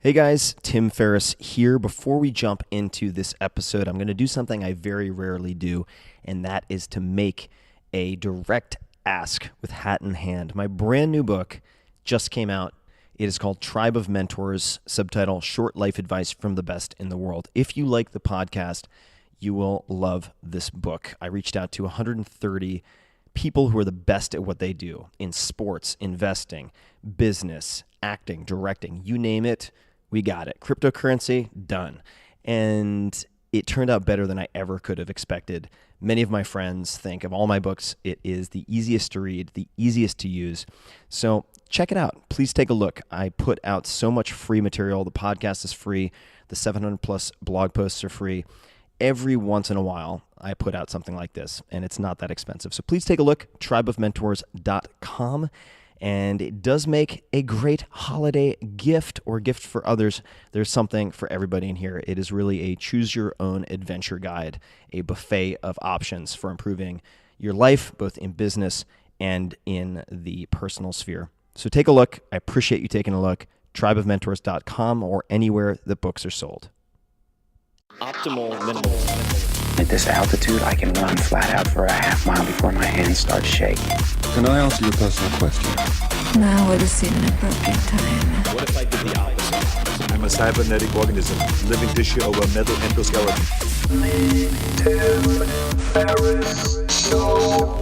Hey guys, Tim Ferris here. Before we jump into this episode, I'm going to do something I very rarely do, and that is to make a direct ask with hat in hand. My brand new book just came out. It is called Tribe of Mentors, subtitle Short Life Advice from the Best in the World. If you like the podcast, you will love this book. I reached out to 130 people who are the best at what they do in sports, investing, business, acting, directing, you name it. We got it. Cryptocurrency, done. And it turned out better than I ever could have expected. Many of my friends think of all my books, it is the easiest to read, the easiest to use. So check it out. Please take a look. I put out so much free material. The podcast is free. The 700 plus blog posts are free. Every once in a while, I put out something like this, and it's not that expensive. So please take a look, tribeofmentors.com. And it does make a great holiday gift or gift for others. There's something for everybody in here. It is really a choose-your-own adventure guide, a buffet of options for improving your life, both in business and in the personal sphere. So take a look. I appreciate you taking a look. tribeofmentors.com or anywhere that books are sold. Optimal minimalism. At this altitude, I can run flat out for a half mile before my hands start shaking. Can I ask you a personal question? Now would seem an appropriate time. What if I did the opposite? I'm a cybernetic organism, living tissue over metal endoskeleton. Me, Tim, Ferris, Show.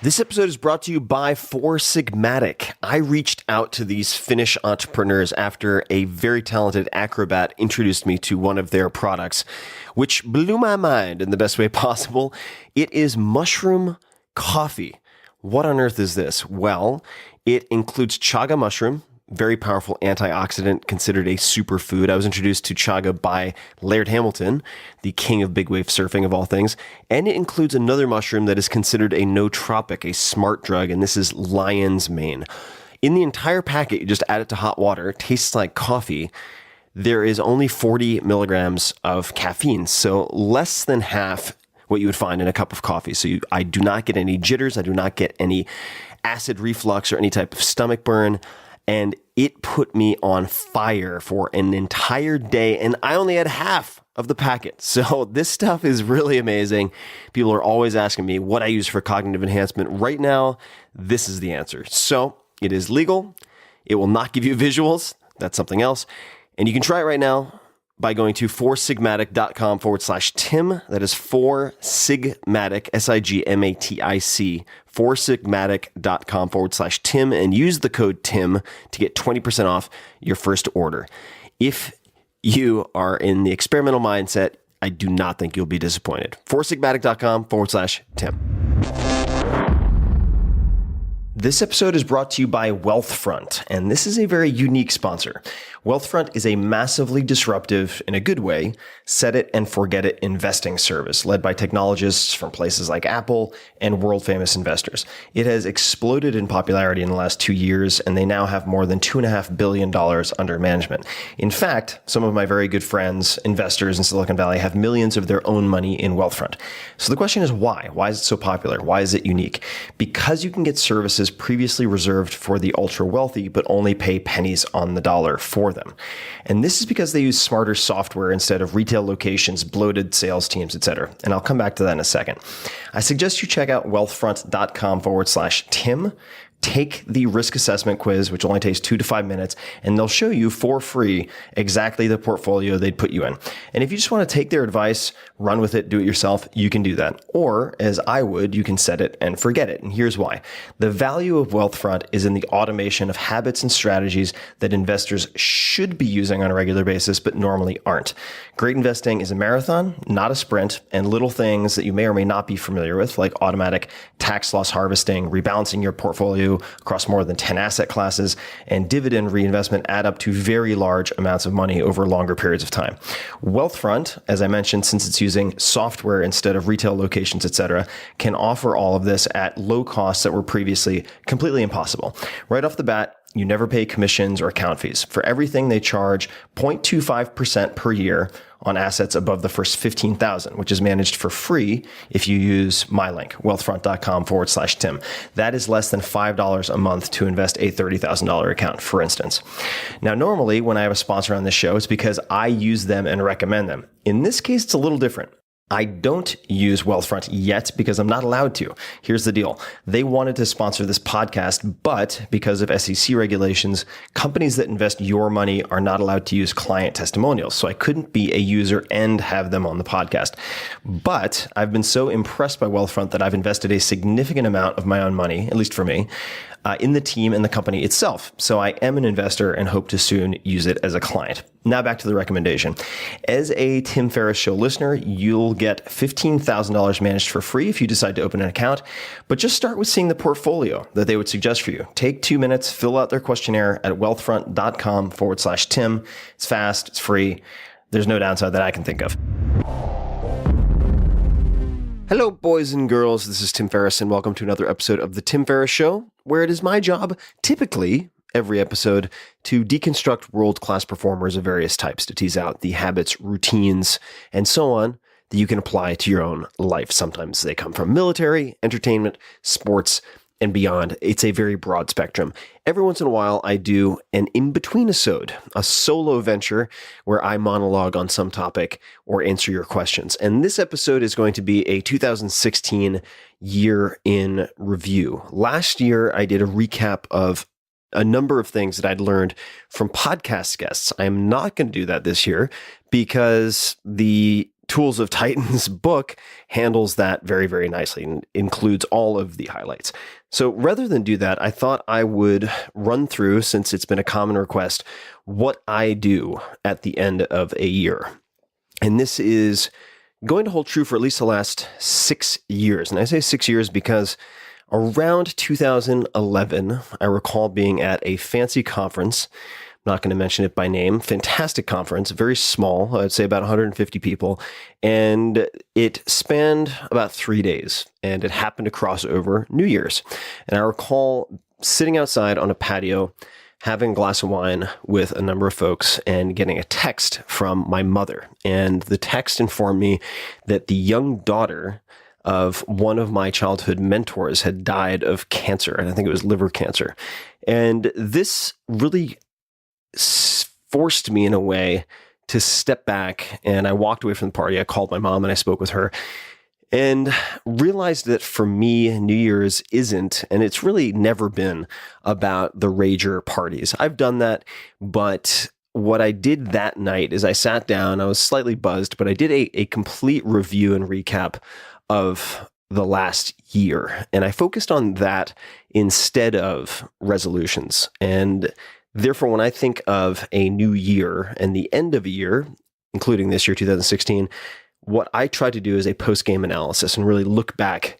This episode is brought to you by Four Sigmatic. I reached out to these Finnish entrepreneurs after a very talented acrobat introduced me to one of their products, which blew my mind in the best way possible. It is mushroom coffee. What on earth is this? Well, it includes chaga mushroom, very powerful antioxidant, considered a superfood. I was introduced to chaga by Laird Hamilton, the king of big wave surfing of all things. And it includes another mushroom that is considered a nootropic, a smart drug, and this is lion's mane. In the entire packet, you just add it to hot water. It tastes like coffee. There is only 40 milligrams of caffeine, so less than half what you would find in a cup of coffee. So I do not get any jitters. I do not get any acid reflux or any type of stomach burn. And it put me on fire for an entire day, and I only had half of the packet. So this stuff is really amazing. People are always asking me what I use for cognitive enhancement. Right now, this is the answer. So it is legal. It will not give you visuals. That's something else. And you can try it right now by going to foursigmatic.com/Tim. That is foursigmatic, SIGMATIC, foursigmatic.com/Tim, and use the code TIM to get 20% off your first order. If you are in the experimental mindset, I do not think you'll be disappointed. foursigmatic.com/Tim. This episode is brought to you by Wealthfront, and this is a very unique sponsor. Wealthfront is a massively disruptive, in a good way, set it and forget it investing service led by technologists from places like Apple and world famous investors. It has exploded in popularity in the last 2 years, and they now have more than $2.5 billion under management. In fact, some of my very good friends, investors in Silicon Valley, have millions of their own money in Wealthfront. So the question is why? Why is it so popular? Why is it unique? Because you can get services previously reserved for the ultra wealthy, but only pay pennies on the dollar for them. And this is because they use smarter software instead of retail locations, bloated sales teams, etc. And I'll come back to that in a second. I suggest you check out wealthfront.com/Tim. Take the risk assessment quiz, which only takes 2 to 5 minutes, and they'll show you for free exactly the portfolio they'd put you in. And if you just want to take their advice, run with it, do it yourself, you can do that. Or, as I would, you can set it and forget it. And here's why. The value of Wealthfront is in the automation of habits and strategies that investors should be using on a regular basis, but normally aren't. Great investing is a marathon, not a sprint, and little things that you may or may not be familiar with, like automatic tax loss harvesting, rebalancing your portfolio across more than 10 asset classes, and dividend reinvestment add up to very large amounts of money over longer periods of time. Wealthfront, as I mentioned, since it's using software instead of retail locations, etc., can offer all of this at low costs that were previously completely impossible. Right off the bat, you never pay commissions or account fees. For everything, they charge 0.25% per year on assets above the first 15,000, which is managed for free if you use my link, wealthfront.com/Tim. That is less than $5 a month to invest a $30,000 account, for instance. Now, normally when I have a sponsor on this show, it's because I use them and recommend them. In this case, it's a little different. I don't use Wealthfront yet because I'm not allowed to. Here's the deal. They wanted to sponsor this podcast, but because of SEC regulations, companies that invest your money are not allowed to use client testimonials. So I couldn't be a user and have them on the podcast. But I've been so impressed by Wealthfront that I've invested a significant amount of my own money, at least for me, in the team and the company itself. So I am an investor and hope to soon use it as a client. Now back to the recommendation. As a Tim Ferris Show listener, you'll get $15,000 managed for free if you decide to open an account, but just start with seeing the portfolio that they would suggest for you. Take 2 minutes, fill out their questionnaire at wealthfront.com/Tim. It's fast, it's free. There's no downside that I can think of. Hello, boys and girls. This is Tim Ferris, and welcome to another episode of The Tim Ferris Show, where it is my job, typically every episode, to deconstruct world-class performers of various types, to tease out the habits, routines, and so on that you can apply to your own life. Sometimes they come from military, entertainment, sports, and beyond. It's a very broad spectrum. Every once in a while, I do an in-between-isode, a solo venture where I monologue on some topic or answer your questions. And this episode is going to be a 2016 year in review. Last year, I did a recap of a number of things that I'd learned from podcast guests. I am not going to do that this year because the Tools of Titans book handles that very, very nicely and includes all of the highlights. So rather than do that, I thought I would run through, since it's been a common request, what I do at the end of a year. And this is going to hold true for at least the last 6 years. And I say 6 years because around 2011, I recall being at a fancy conference. Not going to mention it by name. Fantastic conference, very small. I'd say about 150 people. And it spanned about 3 days. And it happened to cross over New Year's. And I recall sitting outside on a patio, having a glass of wine with a number of folks and getting a text from my mother. And the text informed me that the young daughter of one of my childhood mentors had died of cancer. And I think it was liver cancer. And this really forced me in a way to step back, and I walked away from the party. I called my mom and I spoke with her and realized that for me, New Year's isn't, and it's really never been, about the rager parties. I've done that, but what I did that night is I sat down, I was slightly buzzed, but I did a complete review and recap of the last year, and I focused on that instead of resolutions. And therefore, when I think of a new year and the end of a year, including this year, 2016, what I try to do is a post-game analysis and really look back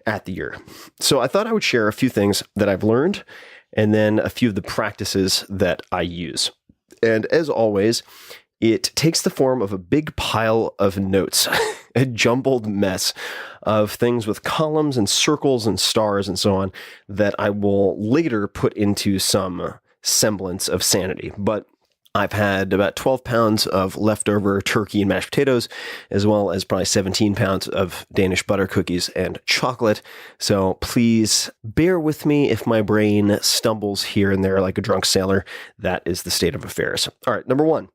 at the year. So I thought I would share a few things that I've learned and then a few of the practices that I use. And as always, it takes the form of a big pile of notes, a jumbled mess of things with columns and circles and stars and so on that I will later put into some semblance of sanity. But I've had about 12 pounds of leftover turkey and mashed potatoes, as well as probably 17 pounds of Danish butter cookies and chocolate. So please bear with me if my brain stumbles here and there like a drunk sailor. That is the state of affairs. All right, number one,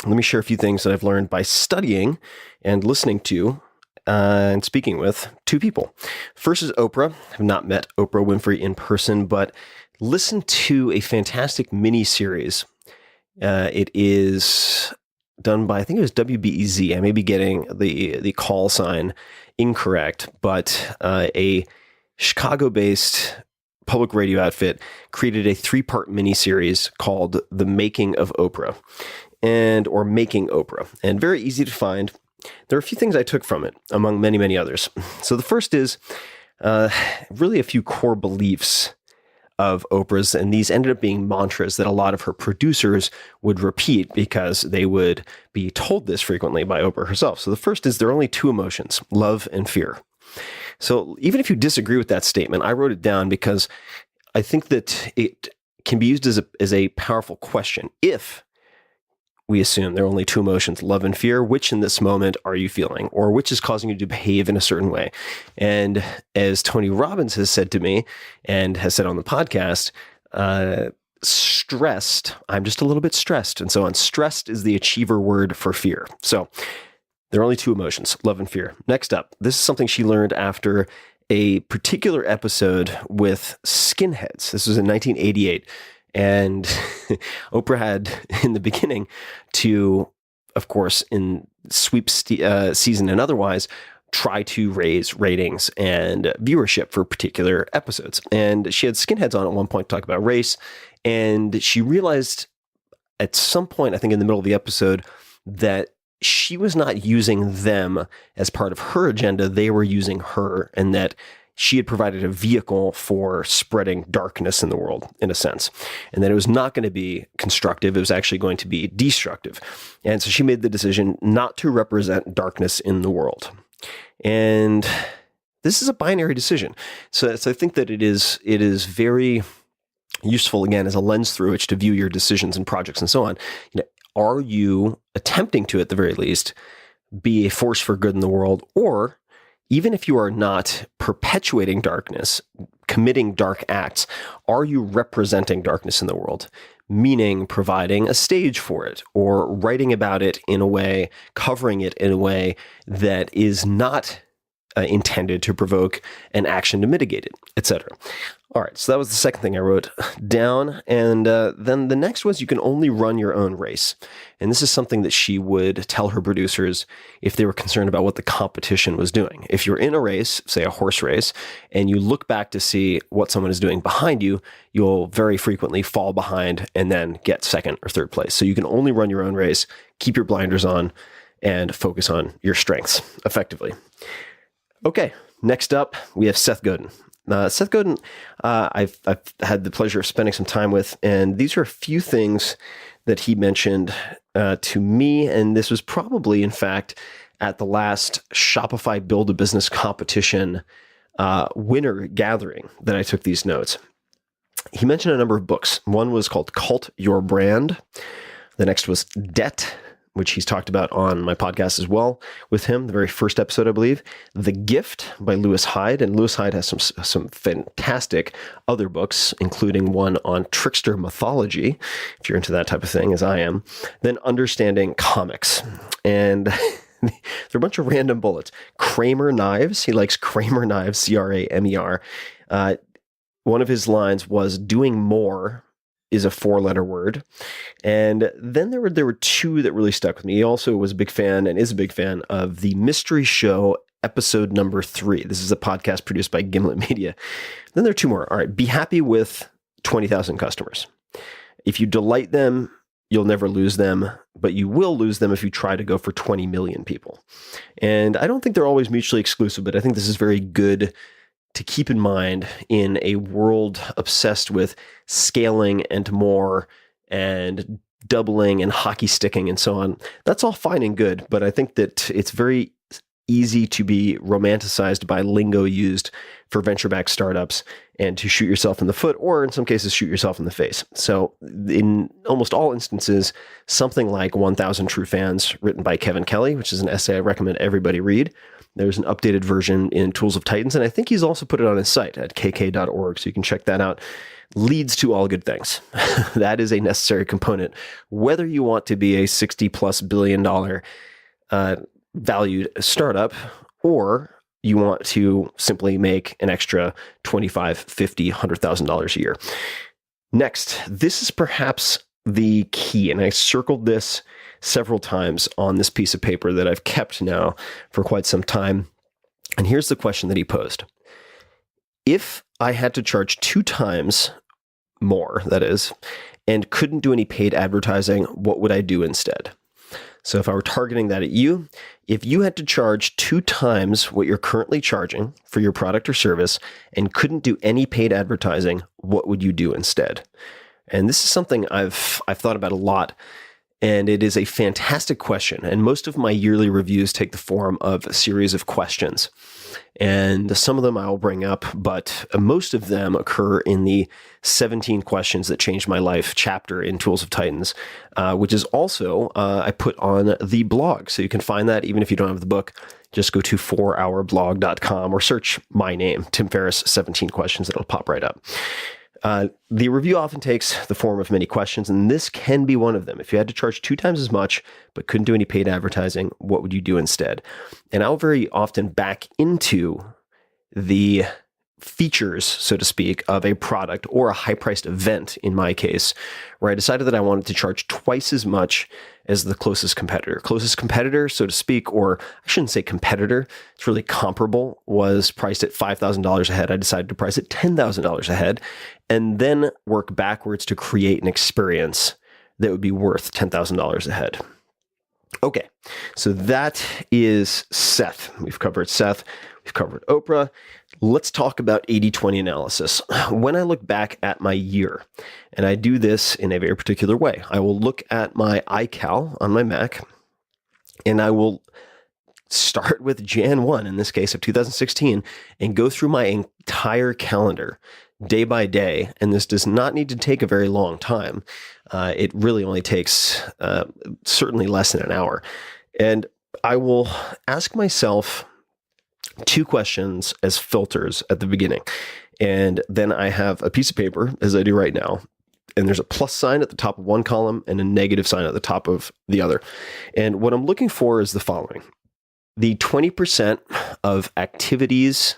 let me share a few things that I've learned by studying and listening to and speaking with two people. First is Oprah. I've not met Oprah Winfrey in person, but listen to a fantastic mini series. It is done by, I think it was WBEZ. I may be getting the call sign incorrect, but a Chicago-based public radio outfit created a 3-part mini series called The Making of Oprah, or Making Oprah, and very easy to find. There are a few things I took from it, among many, many others. So the first is really a few core beliefs of Oprah's, and these ended up being mantras that a lot of her producers would repeat because they would be told this frequently by Oprah herself. So the first is there are only 2 emotions, love and fear. So even if you disagree with that statement, I wrote it down because I think that it can be used as a powerful question. If we assume there are only two emotions, love and fear. Which in this moment are you feeling, or which is causing you to behave in a certain way? And as Tony Robbins has said to me and has said on the podcast, stressed, I'm just a little bit stressed, and so on. Stressed is the achiever word for fear. So there are only two emotions, love and fear. Next up, this is something she learned after a particular episode with skinheads. This was in 1988. And Oprah had, in the beginning, to, of course, in sweep season and otherwise, try to raise ratings and viewership for particular episodes. And she had skinheads on at one point to talk about race. And she realized at some point, I think in the middle of the episode, that she was not using them as part of her agenda. They were using her, and that she had provided a vehicle for spreading darkness in the world, in a sense, and that it was not going to be constructive. It was actually going to be destructive. And so she made the decision not to represent darkness in the world. And this is a binary decision. So I think that it is very useful, again, as a lens through which to view your decisions and projects and so on. Are you attempting to, at the very least, be a force for good in the world, or even if you are not perpetuating darkness, committing dark acts, are you representing darkness in the world? Meaning providing a stage for it, or writing about it in a way, covering it in a way that is not intended to provoke an action to mitigate it, etc. All right, so that was the second thing I wrote down. And then the next was, you can only run your own race. And this is something that she would tell her producers if they were concerned about what the competition was doing. If you're in a race, say a horse race, and you look back to see what someone is doing behind you, you'll very frequently fall behind and then get second or third place. So you can only run your own race, keep your blinders on, and focus on your strengths effectively. Okay, next up, we have Seth Godin. Seth Godin, I've had the pleasure of spending some time with, and these are a few things that he mentioned to me, and this was probably, in fact, at the last Shopify Build a Business competition winner gathering that I took these notes. He mentioned a number of books. One was called Cult Your Brand. The next was Debt, which he's talked about on my podcast as well with him, the very first episode, I believe. The Gift by Lewis Hyde, and Lewis Hyde has some fantastic other books, including one on trickster mythology, if you're into that type of thing, as I am. Then Understanding Comics, and they're a bunch of random bullets. Kramer Knives, he likes Kramer Knives, Cramer. One of his lines was, doing more is a 4-letter word. And then there were two that really stuck with me. He also was a big fan, and is a big fan, of The Mystery Show, episode number 3. This is a podcast produced by Gimlet Media. Then there are two more. All right. Be happy with 20,000 customers. If you delight them, you'll never lose them, but you will lose them if you try to go for 20 million people. And I don't think they're always mutually exclusive, but I think this is very good to keep in mind in a world obsessed with scaling and more and doubling and hockey sticking and so on. That's all fine and good, but I think that it's very easy to be romanticized by lingo used for venture-backed startups and to shoot yourself in the foot, or in some cases, shoot yourself in the face. So in almost all instances, something like 1,000 True Fans, written by Kevin Kelly, which is an essay I recommend everybody read. There's an updated version in Tools of Titans, and I think he's also put it on his site at kk.org, so you can check that out. Leads to all good things. That is a necessary component, whether you want to be a $60+ billion valued startup, or you want to simply make an extra $25,000, $50,000, $100,000 a year. Next, this is perhaps the key, and I circled this several times on this piece of paper that I've kept now for quite some time. And here's the question that he posed. If I had to charge 2 times more, that is, and couldn't do any paid advertising, what would I do instead? So if I were targeting that at you, if you had to charge 2 times what you're currently charging for your product or service and couldn't do any paid advertising, what would you do instead? And this is something I've thought about a lot. And it is a fantastic question. And most of my yearly reviews take the form of a series of questions. And some of them I will bring up, but most of them occur in the 17 questions that changed my life chapter in Tools of Titans, which is also, I put on the blog. So you can find that even if you don't have the book. Just go to 4hourblog.com or search my name, Tim Ferris, 17 questions. It'll pop right up. The review often takes the form of many questions, and this can be one of them. If you had to charge 2 times as much, but couldn't do any paid advertising, what would you do instead? And I'll very often back into the features, so to speak, of a product or a high-priced event, in my case, where I decided that I wanted to charge twice as much as the closest competitor. Closest competitor, so to speak, or I shouldn't say competitor, it's really comparable, was priced at $5,000 a head. I decided to price it $10,000 a head, and then work backwards to create an experience that would be worth $10,000 a head. Okay, so that is Seth. We've covered Seth. We've covered Oprah. Let's talk about 80-20 analysis. When I look back at my year, and I do this in a very particular way, I will look at my iCal on my Mac, and I will start with Jan 1, in this case of 2016, and go through my entire calendar day by day. And this does not need to take a very long time. It really only takes certainly less than an hour. And I will ask myself 2 questions as filters at the beginning. And then I have a piece of paper, as I do right now, and there's a plus sign at the top of one column and a negative sign at the top of the other. And what I'm looking for is the following. The 20% of activities,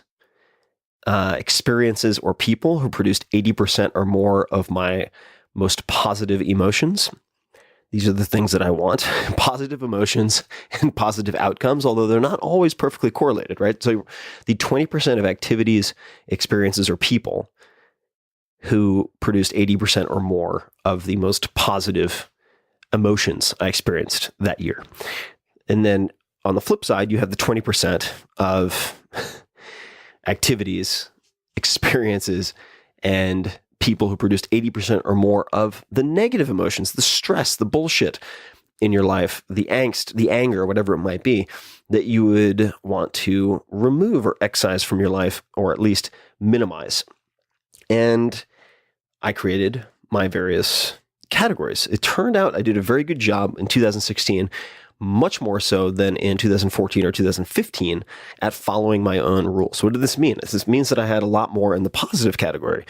experiences, or people who produced 80% or more of my most positive emotions. These are the things that I want, positive emotions and positive outcomes, although they're not always perfectly correlated, right? So the 20% of activities, experiences, or people who produced 80% or more of the most positive emotions I experienced that year. And then on the flip side, you have the 20% of activities, experiences, and people who produced 80% or more of the negative emotions, the stress, the bullshit in your life, the angst, the anger, whatever it might be, that you would want to remove or excise from your life, or at least minimize. And I created my various categories. It turned out I did a very good job in 2016, much more so than in 2014 or 2015 at following my own rules. So what did this mean? This means that I had a lot more in the positive category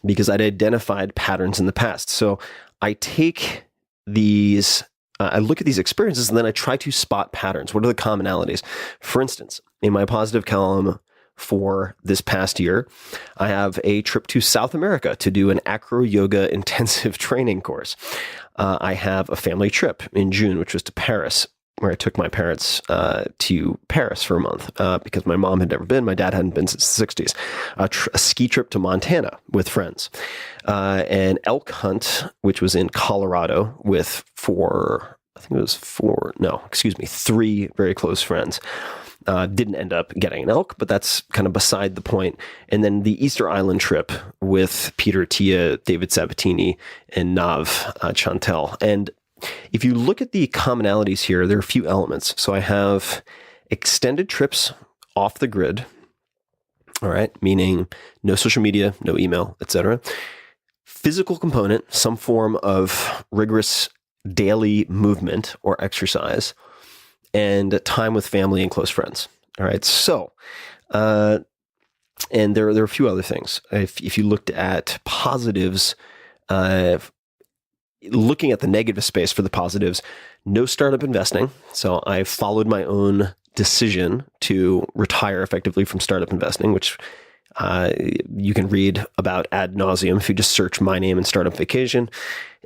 because I'd identified patterns in the past. So I take these, I look at these experiences and then I try to spot patterns. What are the commonalities? For instance, in my positive column for this past year, I have a trip to South America to do an acro yoga intensive training course. I have a family trip in June, which was to Paris, where I took my parents to Paris for a month because my mom had never been. My dad hadn't been since the 60s. A ski trip to Montana with friends. An elk hunt, which was in Colorado with 3 very close friends. Didn't end up getting an elk, but that's kind of beside the point. And then the Easter Island trip with Peter, Tia, David Sabatini, and Nav Chantel. And if you look at the commonalities here, there are a few elements. So I have extended trips off the grid, all right, meaning no social media, no email, etc. Physical component, some form of rigorous daily movement or exercise, and time with family and close friends. All right. So, and there are a few other things. If you looked at positives, looking at the negative space for the positives, no startup investing. So I followed my own decision to retire effectively from startup investing, which you can read about ad nauseum if you just search my name and startup vacation.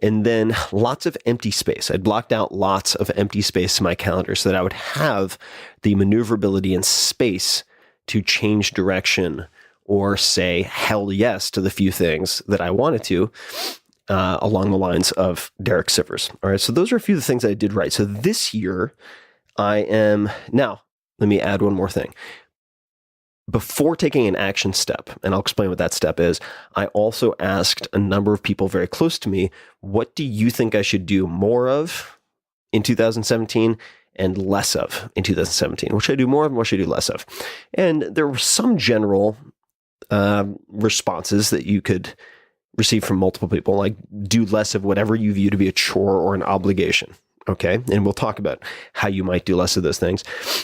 And then lots of empty space. I'd blocked out lots of empty space in my calendar so that I would have the maneuverability and space to change direction or say hell yes to the few things that I wanted to along the lines of Derek Sivers. All right, so those are a few of the things I did right. So this year now, let me add one more thing. Before taking an action step, and I'll explain what that step is, I also asked a number of people very close to me, what do you think I should do more of in 2017 and less of in 2017? What should I do more of and what should I do less of? And there were some general responses that you could receive from multiple people, like do less of whatever you view to be a chore or an obligation. Okay. And we'll talk about how you might do less of those things.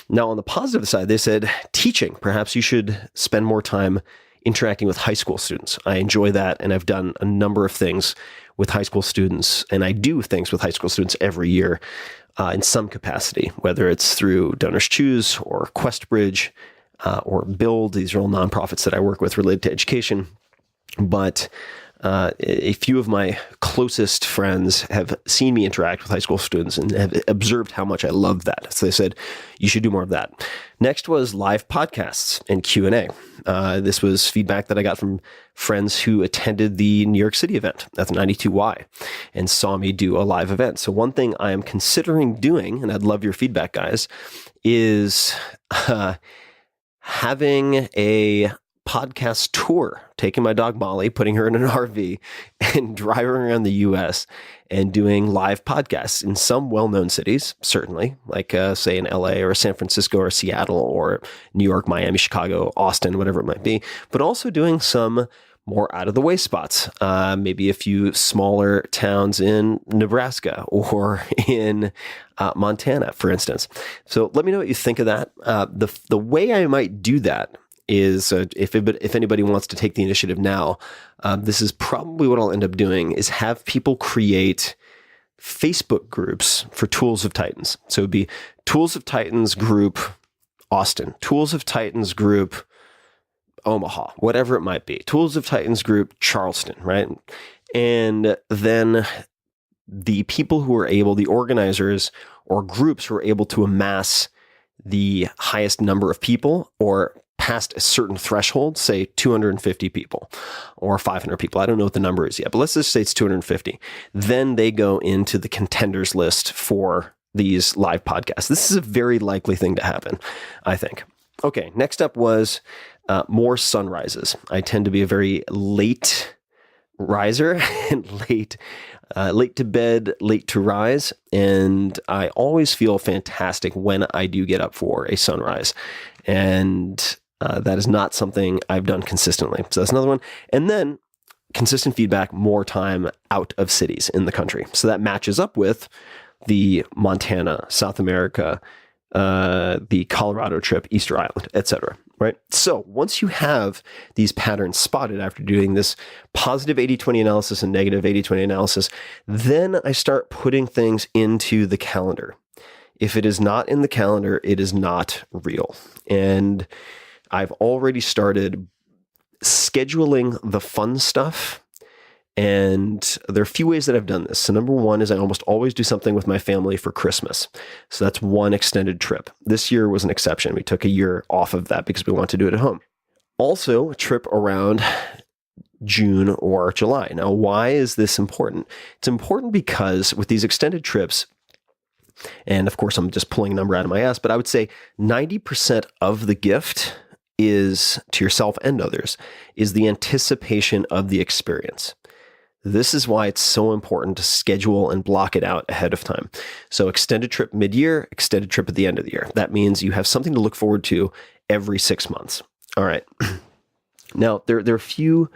Now, on the positive side, they said teaching. Perhaps you should spend more time interacting with high school students. I enjoy that. And I've done a number of things with high school students. And I do things with high school students every year in some capacity, whether it's through Donors Choose or QuestBridge or Build. These are all nonprofits that I work with related to education. But a few of my closest friends have seen me interact with high school students and have observed how much I love that. So they said, you should do more of that. Next was live podcasts and Q&A. This was feedback that I got from friends who attended the New York City event at the 92Y and saw me do a live event. So one thing I am considering doing, and I'd love your feedback, guys, is having a podcast tour, taking my dog Molly, putting her in an RV and driving around the US and doing live podcasts in some well-known cities, certainly, like say in LA or San Francisco or Seattle or New York, Miami, Chicago, Austin, whatever it might be, but also doing some more out of the way spots, maybe a few smaller towns in Nebraska or in Montana, for instance. So let me know what you think of that. The way I might do that is if anybody wants to take the initiative now, this is probably what I'll end up doing, is have people create Facebook groups for Tools of Titans. So it'd be Tools of Titans group Austin, Tools of Titans group Omaha, whatever it might be, Tools of Titans group Charleston, right? And then the people who are able, the organizers or groups who are able to amass the highest number of people or past a certain threshold, say 250 people or 500 people. I don't know what the number is yet, but let's just say it's 250. Then they go into the contenders list for these live podcasts. This is a very likely thing to happen, I think. Okay, next up was more sunrises. I tend to be a very late riser and late to bed, late to rise. And I always feel fantastic when I do get up for a sunrise. And that is not something I've done consistently. So that's another one. And then consistent feedback, more time out of cities in the country. So that matches up with the Montana, South America, the Colorado trip, Easter Island, etc. Right? So once you have these patterns spotted after doing this positive 80-20 analysis and negative 80-20 analysis, then I start putting things into the calendar. If it is not in the calendar, it is not real. And I've already started scheduling the fun stuff. And there are a few ways that I've done this. So number one is I almost always do something with my family for Christmas. So that's one extended trip. This year was an exception. We took a year off of that because we want to do it at home. Also, a trip around June or July. Now, why is this important? It's important because with these extended trips, and of course, I'm just pulling a number out of my ass, but I would say 90% of the gift is to yourself and others is the anticipation of the experience. This is why it's so important to schedule and block it out ahead of time. So extended trip mid-year, extended trip at the end of the year. That means you have something to look forward to every 6 months. All right. Now, there are a few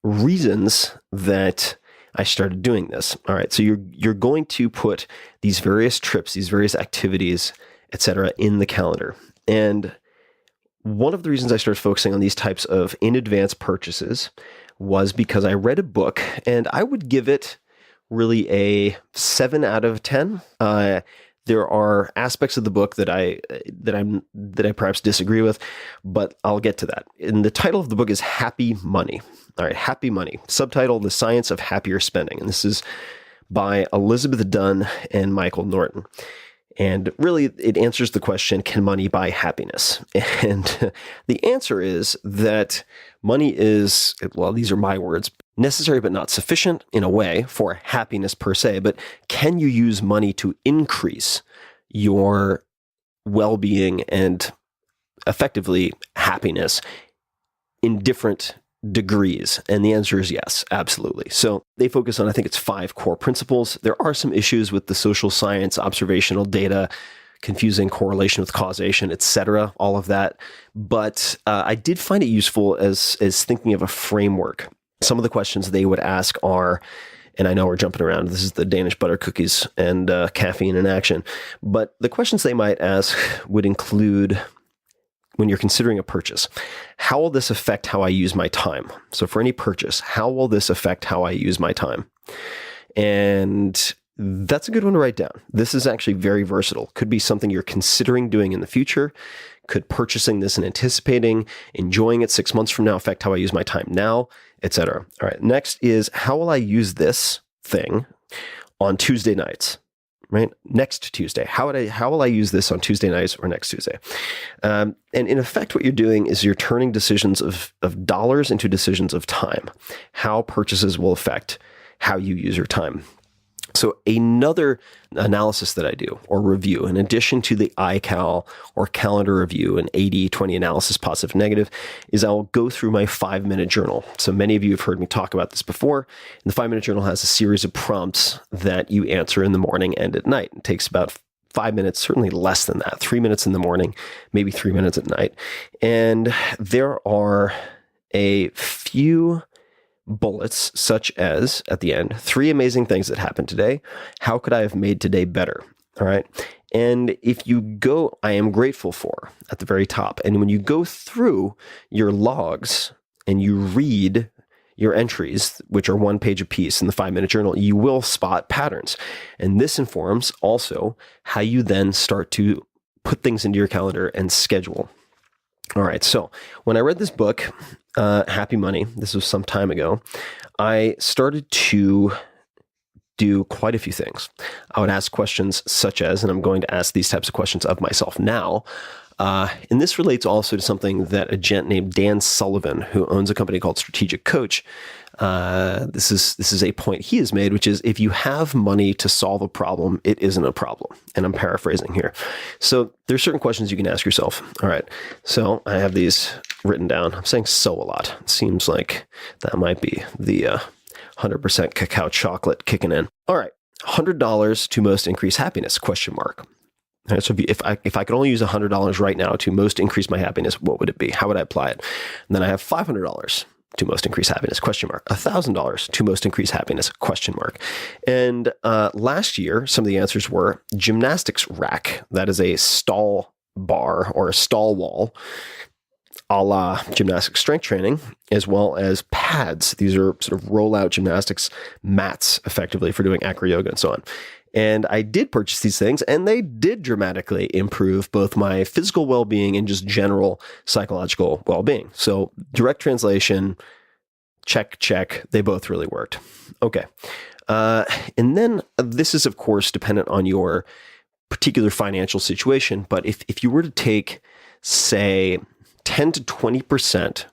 reasons that I started doing this. All right. So you're going to put these various trips, these various activities, etc., in the calendar. And one of the reasons I started focusing on these types of in advance purchases was because I read a book, and I would give it really a 7 out of 10. There are aspects of the book that I perhaps disagree with, but I'll get to that. And the title of the book is Happy Money. All right, Happy Money. Subtitle: The Science of Happier Spending. And this is by Elizabeth Dunn and Michael Norton. And really, it answers the question, can money buy happiness? And the answer is that money is, well, these are my words, necessary but not sufficient in a way for happiness per se. But can you use money to increase your well-being and effectively happiness in different degrees? And the answer is yes, absolutely. So they focus on, I think it's 5 core principles. There are some issues with the social science, observational data, confusing correlation with causation, etc., all of that. But I did find it useful as thinking of a framework. Some of the questions they would ask are, and I know we're jumping around, this is the Danish butter cookies and caffeine in action, but the questions they might ask would include, when you're considering a purchase, how will this affect how I use my time? So for any purchase, how will this affect how I use my time? And that's a good one to write down. This is actually very versatile. Could be something you're considering doing in the future. Could purchasing this and anticipating, enjoying it 6 months from now affect how I use my time now, etc. All right. Next is, how will I use this thing on Tuesday nights? Right? Next Tuesday. How will I use this on Tuesday nights or next Tuesday? And in effect, what you're doing is you're turning decisions of dollars into decisions of time. How purchases will affect how you use your time. So another analysis that I do, or review, in addition to the iCal or calendar review, an 80-20 analysis, positive, negative, is I'll go through my 5-minute journal. So many of you have heard me talk about this before. And the 5-minute journal has a series of prompts that you answer in the morning and at night. It takes about 5 minutes, certainly less than that, 3 minutes in the morning, maybe 3 minutes at night. And there are a few bullets, such as at the end, 3 amazing things that happened today. How could I have made today better? All right. And if you go, I am grateful for at the very top. And when you go through your logs and you read your entries, which are 1 page apiece in the 5-minute journal, you will spot patterns. And this informs also how you then start to put things into your calendar and schedule. All right. So when I read this book, Happy Money, this was some time ago, I started to do quite a few things. I would ask questions such as, and I'm going to ask these types of questions of myself now. And this relates also to something that a gent named Dan Sullivan, who owns a company called Strategic Coach, this is a point he has made, which is, if you have money to solve a problem, it isn't a problem. And I'm paraphrasing here. So there's certain questions you can ask yourself. All right. So I have these written down. I'm saying so a lot. It seems like that might be the 100% cacao chocolate kicking in. All right. $100 to most increase happiness, question mark. All right, so if I could only use $100 right now to most increase my happiness, what would it be? How would I apply it? And then I have $500 to most increase happiness, question mark. $1,000 to most increase happiness, question mark. And last year, some of the answers were gymnastics rack. That is a stall bar or a stall wall, a la gymnastic strength training, as well as pads. These are sort of rollout gymnastics mats, effectively, for doing acro yoga and so on. And I did purchase these things, and they did dramatically improve both my physical well-being and just general psychological well-being. So direct translation, check, check. They both really worked. Okay. And then this is, of course, dependent on your particular financial situation. But if you were to take, say, 10 to 20%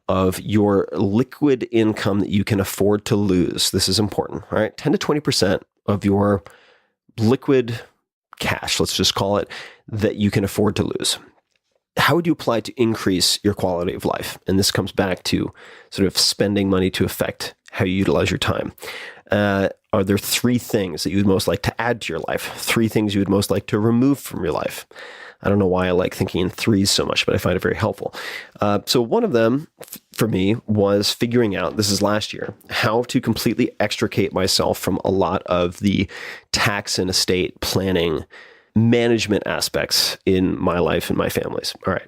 of your liquid income that you can afford to lose, this is important, all right? 10 to 20% of your liquid cash, let's just call it, that you can afford to lose. How would you apply to increase your quality of life? And this comes back to sort of spending money to affect how you utilize your time. Are there 3 things that you would most like to add to your life? 3 things you would most like to remove from your life? I don't know why I like thinking in 3s so much, but I find it very helpful. So one of them for me was figuring out, this is last year, how to completely extricate myself from a lot of the tax and estate planning management aspects in my life and my family's. All right.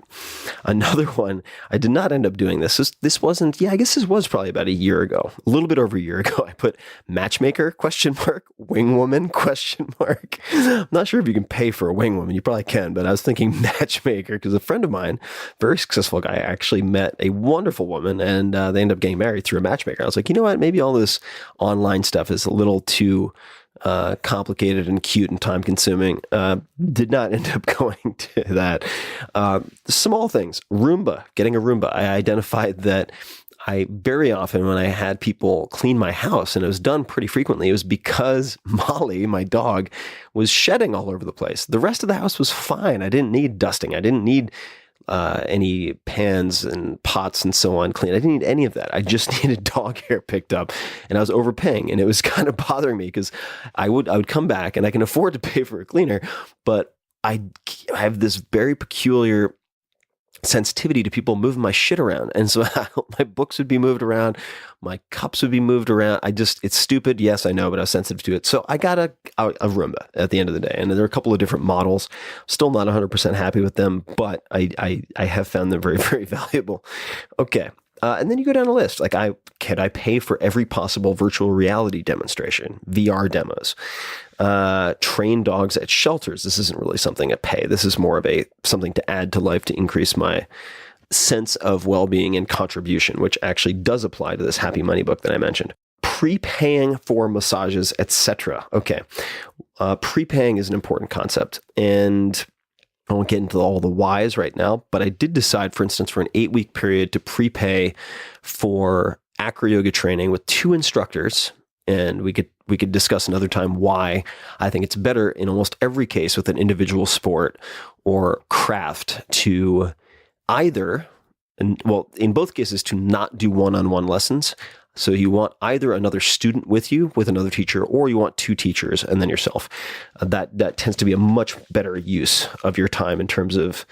Another one, I did not end up doing this. This wasn't, I guess this was probably about a year ago, a little bit over a year ago. I put matchmaker, question mark, wing woman, question mark. I'm not sure if you can pay for a wing woman. You probably can, but I was thinking matchmaker because a friend of mine, very successful guy, actually met a wonderful woman, and they ended up getting married through a matchmaker. I was like, you know what? Maybe all this online stuff is a little too complicated and cute and time consuming. Did not end up going to that. Small things, Roomba, getting a Roomba. I identified that I very often, when I had people clean my house, and it was done pretty frequently, it was because Molly, my dog, was shedding all over the place. The rest of the house was fine. I didn't need dusting. I didn't need any pans and pots and so on cleaned. I didn't need any of that. I just needed dog hair picked up, and I was overpaying, and it was kind of bothering me because I would come back and I can afford to pay for a cleaner, but I have this very peculiar sensitivity to people moving my shit around. And so my books would be moved around, my cups would be moved around. It's stupid. Yes, I know, but I was sensitive to it. So I got a Roomba at the end of the day. And there are a couple of different models. Still not 100% happy with them, but I have found them very, very valuable. Okay. And then you go down a list. Like, can I pay for every possible virtual reality demonstration, VR demos, train dogs at shelters? This isn't really something I pay. This is more of something to add to life to increase my sense of well-being and contribution, which actually does apply to this Happy Money book that I mentioned. Prepaying for massages, etc. Okay. Prepaying is an important concept, and I won't get into all the whys right now, but I did decide, for instance, for an 8-week period to prepay for acro yoga training with 2 instructors. And we could discuss another time why I think it's better in almost every case with an individual sport or craft to either, in both cases, to not do one-on-one lessons. So you want either another student with you, with another teacher, or you want 2 teachers and then yourself. That tends to be a much better use of your time in terms of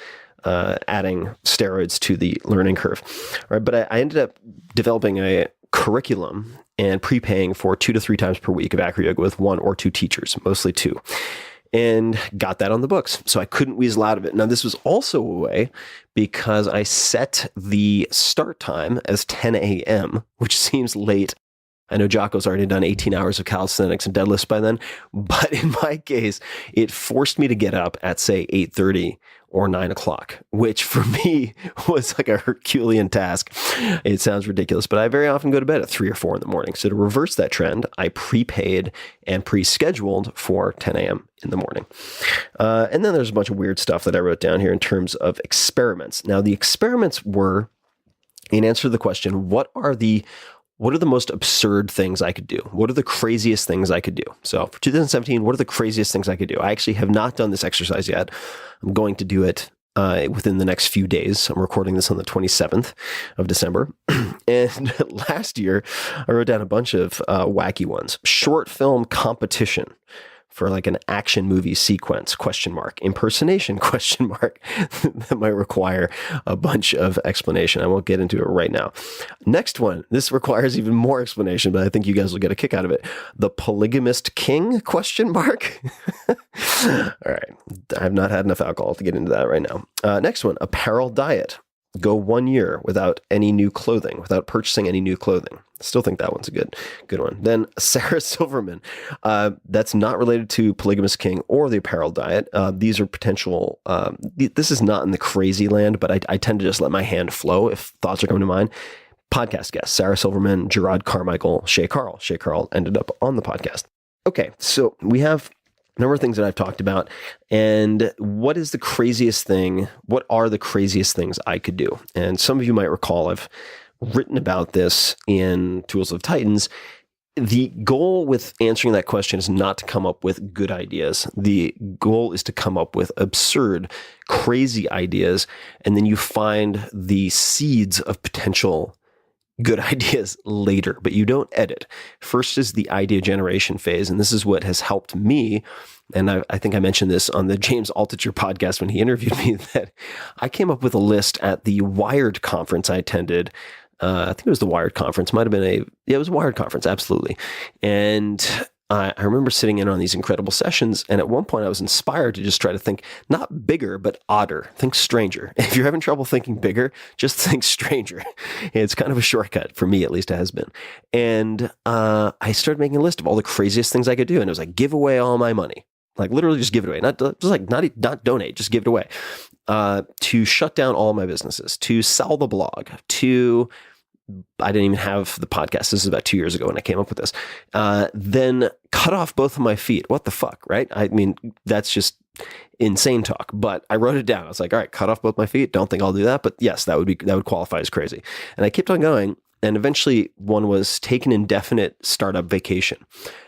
adding steroids to the learning curve. All right, but I ended up developing a curriculum and prepaying for 2 to 3 times per week of acro yoga with 1 or 2 teachers, mostly 2. And got that on the books. So I couldn't weasel out of it. Now, this was also a way because I set the start time as 10 a.m., which seems late. I know Jocko's already done 18 hours of calisthenics and deadlifts by then, but in my case, it forced me to get up at, say, 8:30 or 9 o'clock, which for me was like a Herculean task. It sounds ridiculous, but I very often go to bed at 3 or 4 in the morning. So to reverse that trend, I prepaid and pre-scheduled for 10 a.m. in the morning. And then there's a bunch of weird stuff that I wrote down here in terms of experiments. Now, the experiments were, in answer to the question, what are the most absurd things I could do? What are the craziest things I could do? So for 2017, what are the craziest things I could do? I actually have not done this exercise yet. I'm going to do it within the next few days. I'm recording this on the 27th of December. And last year, I wrote down a bunch of wacky ones. Short film competition for like an action movie sequence, ? Impersonation, ? That might require a bunch of explanation. I won't get into it right now. Next one, this requires even more explanation, but I think you guys will get a kick out of it. The polygamist king, ? All right. I have not had enough alcohol to get into that right now. Next one, apparel diet. Go 1 year without any new clothing, without purchasing any new clothing. Still think that one's a good one. Then Sarah Silverman. That's not related to Polygamous King or the apparel diet. These are potential. This is not in the crazy land, but I tend to just let my hand flow if thoughts are coming to mind. Podcast guests, Sarah Silverman, Gerard Carmichael, Shay Carl. Shay Carl ended up on the podcast. Okay, so we have number of things that I've talked about. And what are the craziest things I could do? And some of you might recall I've written about this in Tools of Titans. The goal with answering that question is not to come up with good ideas. The goal is to come up with absurd, crazy ideas. And then you find the seeds of potential good ideas later, but you don't edit. First is the idea generation phase, and this is what has helped me. And I think I mentioned this on the James Altucher podcast when he interviewed me, that I came up with a list at the Wired conference I attended. I think it was the Wired conference. Might have been it was a Wired conference, absolutely. And I remember sitting in on these incredible sessions, and at one point I was inspired to just try to think not bigger, but odder. Think stranger. If you're having trouble thinking bigger, just think stranger. It's kind of a shortcut, for me at least it has been. And I started making a list of all the craziest things I could do, and it was like, give away all my money. Like literally just give it away. Not donate, just give it away. To shut down all my businesses, to sell the blog, I didn't even have the podcast. This is about 2 years ago when I came up with this. Then cut off both of my feet. What the fuck, right? I mean, that's just insane talk, but I wrote it down. I was like, all right, cut off both my feet. Don't think I'll do that, but yes, that would qualify as crazy. And I kept on going. And eventually one was take an indefinite startup vacation.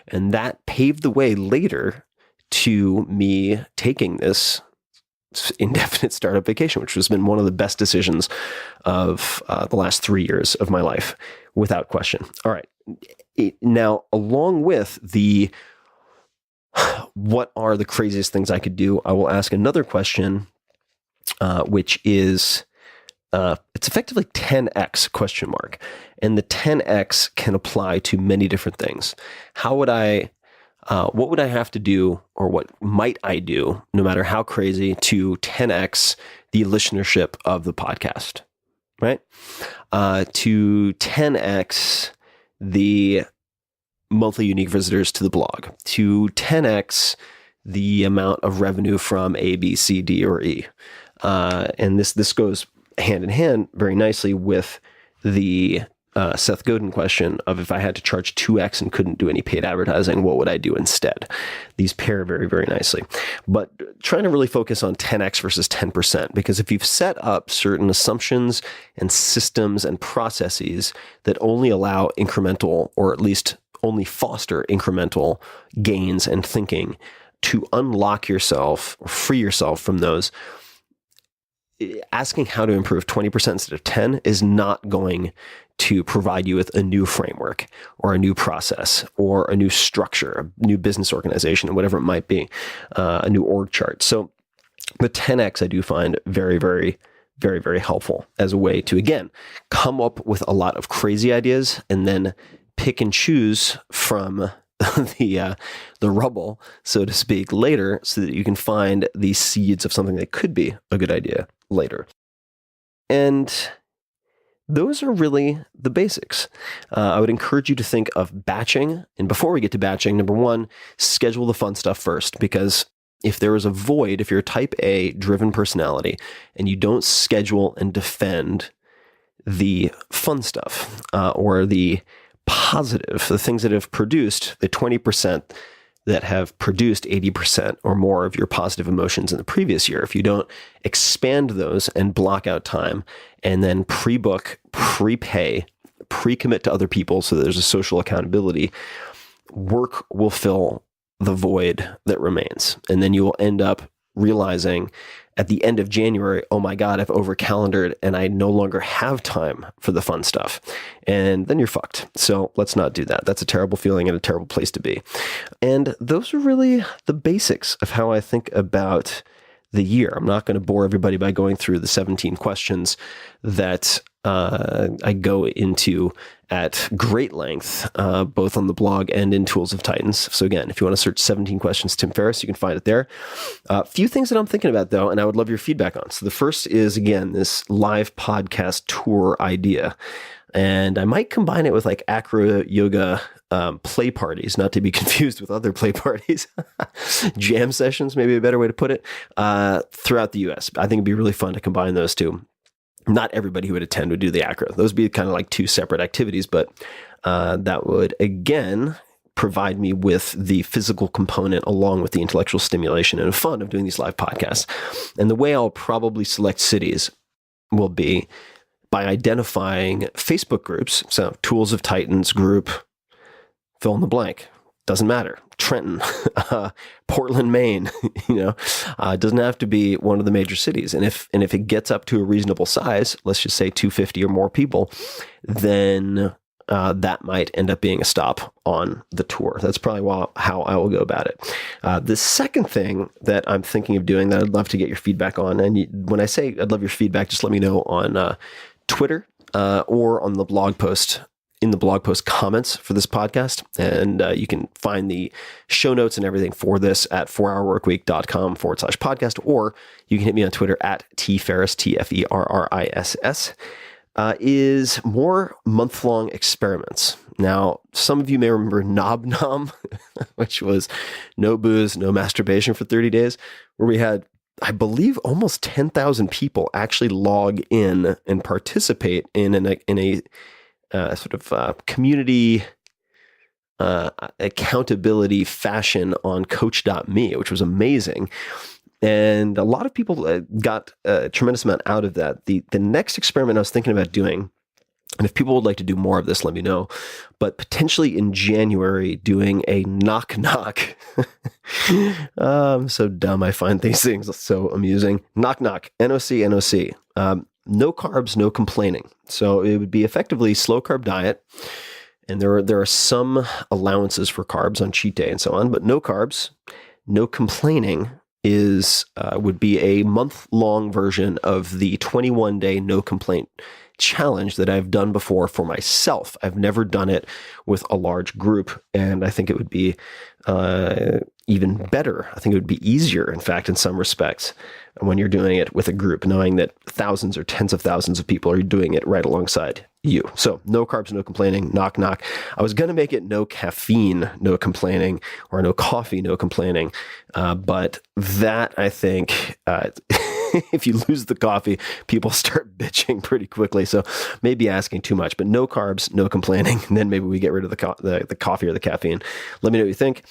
And that paved the way later to me taking this indefinite startup vacation, which has been one of the best decisions of the last 3 years of my life, without question. All right. Now, along with what are the craziest things I could do, I will ask another question, which is, it's effectively 10x question mark. And the 10x can apply to many different things. What would I have to do, or what might I do, no matter how crazy, to 10x the listenership of the podcast, right? To 10x the monthly unique visitors to the blog, to 10x the amount of revenue from A, B, C, D, or E. And this goes hand in hand very nicely with the Seth Godin question of, if I had to charge 2x and couldn't do any paid advertising, what would I do instead? These pair very, very nicely. But trying to really focus on 10x versus 10%, because if you've set up certain assumptions and systems and processes that only allow incremental, or at least only foster incremental gains and thinking, to unlock yourself or free yourself from those, asking how to improve 20% instead of 10 is not going to provide you with a new framework or a new process or a new structure, a new business organization, whatever it might be, a new org chart. So the 10x I do find very, very, very, very helpful as a way to, again, come up with a lot of crazy ideas and then pick and choose from the rubble, so to speak, later, so that you can find the seeds of something that could be a good idea later. And those are really the basics. I would encourage you to think of batching. And before we get to batching, number one, schedule the fun stuff first, because if there is a void, if you're a type A driven personality and you don't schedule and defend the fun stuff, or the positive, the things that have produced the 20% that have produced 80% or more of your positive emotions in the previous year, if you don't expand those and block out time and then pre-book, prepay, pre-commit to other people so there's a social accountability, work will fill the void that remains. And then you will end up realizing at the end of January, oh my God, I've over calendared and I no longer have time for the fun stuff. And then you're fucked. So let's not do that. That's a terrible feeling and a terrible place to be. And those are really the basics of how I think about the year. I'm not going to bore everybody by going through the 17 questions that I go into at great length, both on the blog and in Tools of Titans. So again, if you want to search 17 questions, Tim Ferris, you can find it there. A few things that I'm thinking about though, and I would love your feedback on. So the first is, again, this live podcast tour idea. And I might combine it with like acro yoga play parties, not to be confused with other play parties. Jam sessions, maybe a better way to put it, throughout the US. I think it'd be really fun to combine those two. Not everybody who would attend would do the acro. Those would be kind of like two separate activities, but that would, again, provide me with the physical component along with the intellectual stimulation and fun of doing these live podcasts. And the way I'll probably select cities will be by identifying Facebook groups. So Tools of Titans group, fill in the blank. Doesn't matter. Trenton, Portland, Maine, it doesn't have to be one of the major cities. And if it gets up to a reasonable size, let's just say 250 or more people, then that might end up being a stop on the tour. That's probably how I will go about it. The second thing that I'm thinking of doing that I'd love to get your feedback on, and when I say I'd love your feedback, just let me know on Twitter or on the blog post, in the blog post comments for this podcast. And you can find the show notes and everything for this at 4hourworkweek.com/podcast, or you can hit me on Twitter at tferris, TFERRISS, is more month-long experiments. Now, some of you may remember Knob Nom, which was no booze, no masturbation for 30 days, where we had, I believe, almost 10,000 people actually log in and participate in a sort of community accountability fashion on Coach.me, which was amazing. And a lot of people got a tremendous amount out of that. The next experiment I was thinking about doing And if people would like to do more of this, let me know. But potentially in January, doing a knock knock. I'm so dumb. I find these things so amusing. Knock knock. NOC, NOC. No carbs, no complaining. So it would be effectively slow carb diet. And there are some allowances for carbs on cheat day and so on, but no carbs, no complaining would be a month-long version of the 21-day no complaint challenge that I've done before for myself. I've never done it with a large group, and I think it would be even better. I think it would be easier, in fact, in some respects, when you're doing it with a group, knowing that thousands or tens of thousands of people are doing it right alongside you. So no carbs, no complaining, knock, knock. I was going to make it no caffeine, no complaining, or no coffee, no complaining. But that, I think, if you lose the coffee, people start bitching pretty quickly. So maybe asking too much, but no carbs, no complaining. And then maybe we get rid of the coffee or the caffeine. Let me know what you think.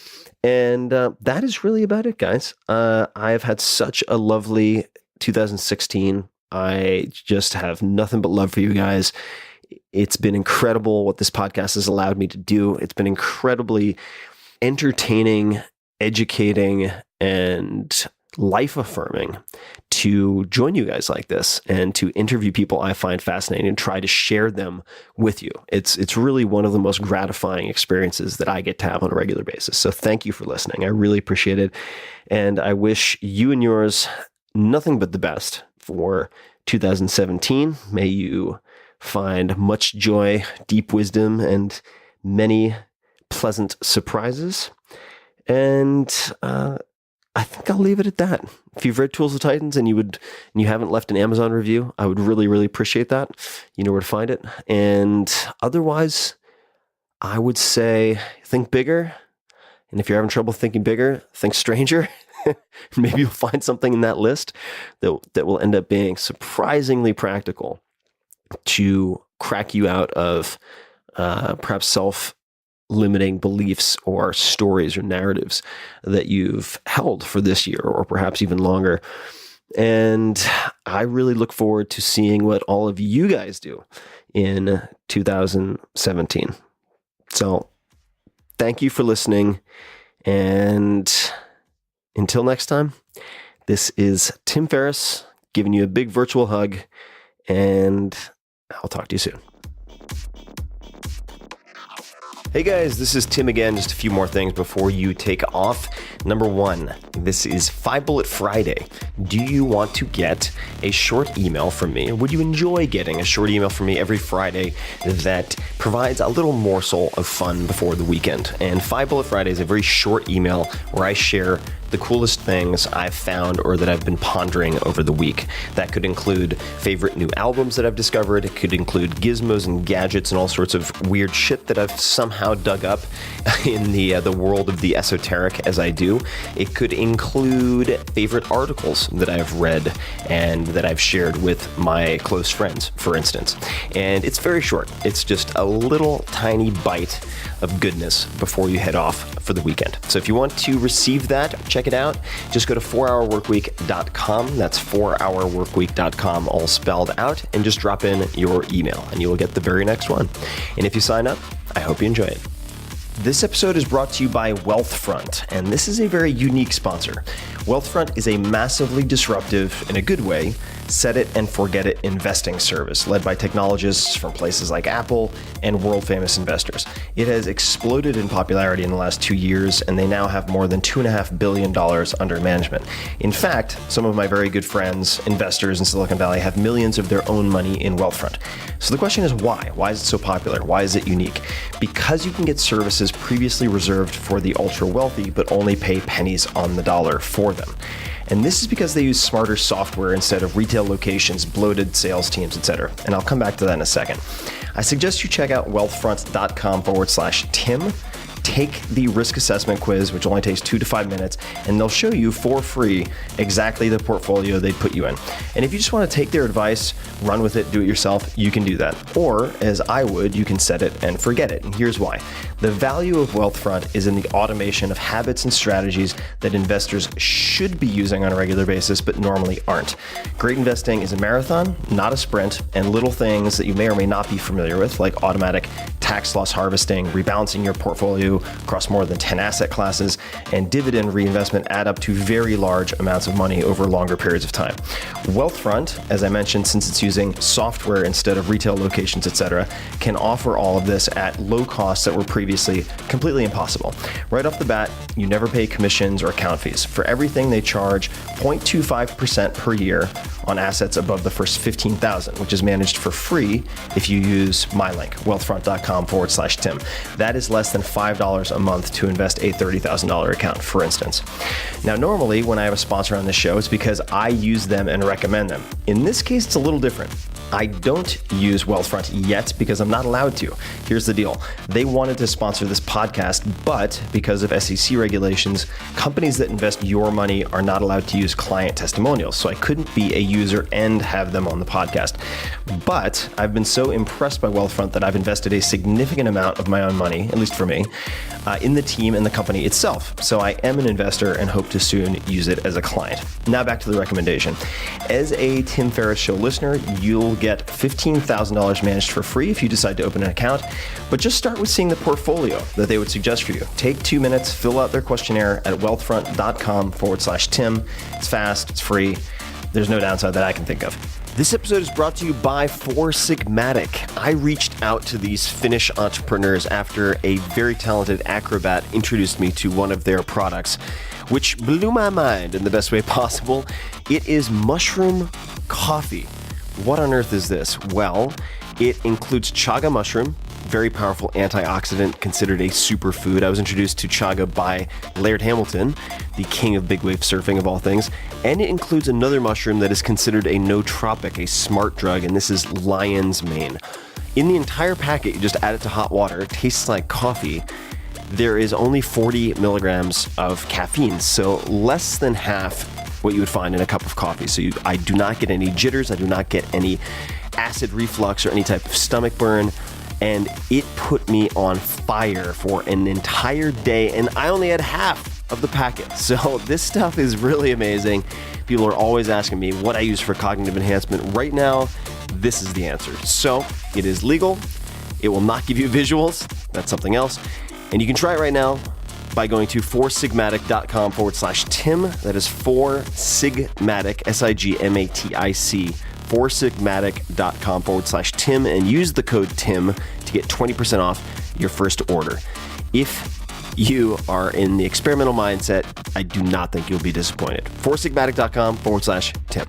And that is really about it, guys. I've had such a lovely 2016. I just have nothing but love for you guys. It's been incredible what this podcast has allowed me to do. It's been incredibly entertaining, educating, and life-affirming to join you guys like this and to interview people I find fascinating and try to share them with you. It's really one of the most gratifying experiences that I get to have on a regular basis. So thank you for listening. I really appreciate it. And I wish you and yours nothing but the best for 2017. May you find much joy, deep wisdom, and many pleasant surprises. And I think I'll leave it at that. If you've read Tools of Titans and you haven't left an Amazon review, I would really, really appreciate that. You know where to find it. And otherwise, I would say think bigger. And if you're having trouble thinking bigger, think stranger. Maybe you'll find something in that list that will end up being surprisingly practical to crack you out of perhaps self-limiting beliefs or stories or narratives that you've held for this year or perhaps even longer. And I really look forward to seeing what all of you guys do in 2017. So thank you for listening. And until next time, this is Tim Ferris giving you a big virtual hug, and I'll talk to you soon. Hey guys, this is Tim again. Just a few more things before you take off. Number one, this is 5 Bullet Friday. Do you want to get a short email from me? Or would you enjoy getting a short email from me every Friday that provides a little morsel of fun before the weekend? And 5 Bullet Friday is a very short email where I share the coolest things I've found or that I've been pondering over the week. That could include favorite new albums that I've discovered. It could include gizmos and gadgets and all sorts of weird shit that I've somehow dug up in the world of the esoteric as I do. It could include favorite articles that I've read and that I've shared with my close friends, for instance. And it's very short. It's just a little tiny bite of goodness before you head off for the weekend. So if you want to receive that, check it out. Just go to 4hourworkweek.com. That's 4hourworkweek.com, all spelled out, and just drop in your email and you will get the very next one. And if you sign up, I hope you enjoy it. This episode is brought to you by Wealthfront, and this is a very unique sponsor. Wealthfront is a massively disruptive, in a good way, set it and forget it investing service led by technologists from places like Apple and world-famous investors. It has exploded in popularity in the last 2 years, and they now have more than $2.5 billion under management. In fact, some of my very good friends, investors in Silicon Valley, have millions of their own money in Wealthfront. So the question is why? Why is it so popular? Why is it unique? Because you can get services previously reserved for the ultra-wealthy, but only pay pennies on the dollar for them. And this is because they use smarter software instead of retail locations, bloated sales teams, etc. And I'll come back to that in a second. I suggest you check out wealthfront.com/Tim. take the risk assessment quiz, which only takes 2 to 5 minutes, and they'll show you for free exactly the portfolio they'd put you in. And if you just want to take their advice, run with it, do it yourself, you can do that. Or, as I would, you can set it and forget it. And here's why. The value of Wealthfront is in the automation of habits and strategies that investors should be using on a regular basis, but normally aren't. Great investing is a marathon, not a sprint, and little things that you may or may not be familiar with, like automatic tax loss harvesting, rebalancing your portfolio across more than 10 asset classes, and dividend reinvestment add up to very large amounts of money over longer periods of time. Wealthfront, as I mentioned, since it's using software instead of retail locations, etc., can offer all of this at low costs that were previously completely impossible. Right off the bat, you never pay commissions or account fees. For everything, they charge 0.25% per year on assets above the first $15,000, which is managed for free if you use my link, wealthfront.com/Tim. That is less than $5 a month to invest a $30,000 account, for instance. Now, normally when I have a sponsor on this show, it's because I use them and recommend them. In this case, it's a little different. I don't use Wealthfront yet because I'm not allowed to. Here's the deal. They wanted to sponsor this podcast, but because of SEC regulations, companies that invest your money are not allowed to use client testimonials. So I couldn't be a user and have them on the podcast. But I've been so impressed by Wealthfront that I've invested a significant amount of my own money, at least for me, in the team and the company itself. So I am an investor and hope to soon use it as a client. Now back to the recommendation. As a Tim Ferris Show listener, you'll get $15,000 managed for free if you decide to open an account, but just start with seeing the portfolio that they would suggest for you. Take 2 minutes, fill out their questionnaire at wealthfront.com/Tim. It's fast, it's free. There's no downside that I can think of. This episode is brought to you by Four Sigmatic. I reached out to these Finnish entrepreneurs after a very talented acrobat introduced me to one of their products, which blew my mind in the best way possible. It is mushroom coffee. What on earth is this? Well, it includes chaga mushroom, very powerful antioxidant, considered a superfood. I was introduced to chaga by Laird Hamilton, the king of big wave surfing of all things. And it includes another mushroom that is considered a nootropic, a smart drug, and this is lion's mane. In the entire packet, you just add it to hot water. It tastes like coffee. There is only 40 milligrams of caffeine, so less than half what you would find in a cup of coffee. So I do not get any jitters, I do not get any acid reflux or any type of stomach burn, and it put me on fire for an entire day, and I only had half of the packet. So this stuff is really amazing. People are always asking me what I use for cognitive enhancement. Right now, this is the answer. So it is legal, it will not give you visuals, that's something else, and you can try it right now by going to foursigmatic.com/Tim. That is foursigmatic, SIGMATIC, foursigmatic.com/Tim, and use the code TIM to get 20% off your first order. If you are in the experimental mindset, I do not think you'll be disappointed. foursigmatic.com/Tim.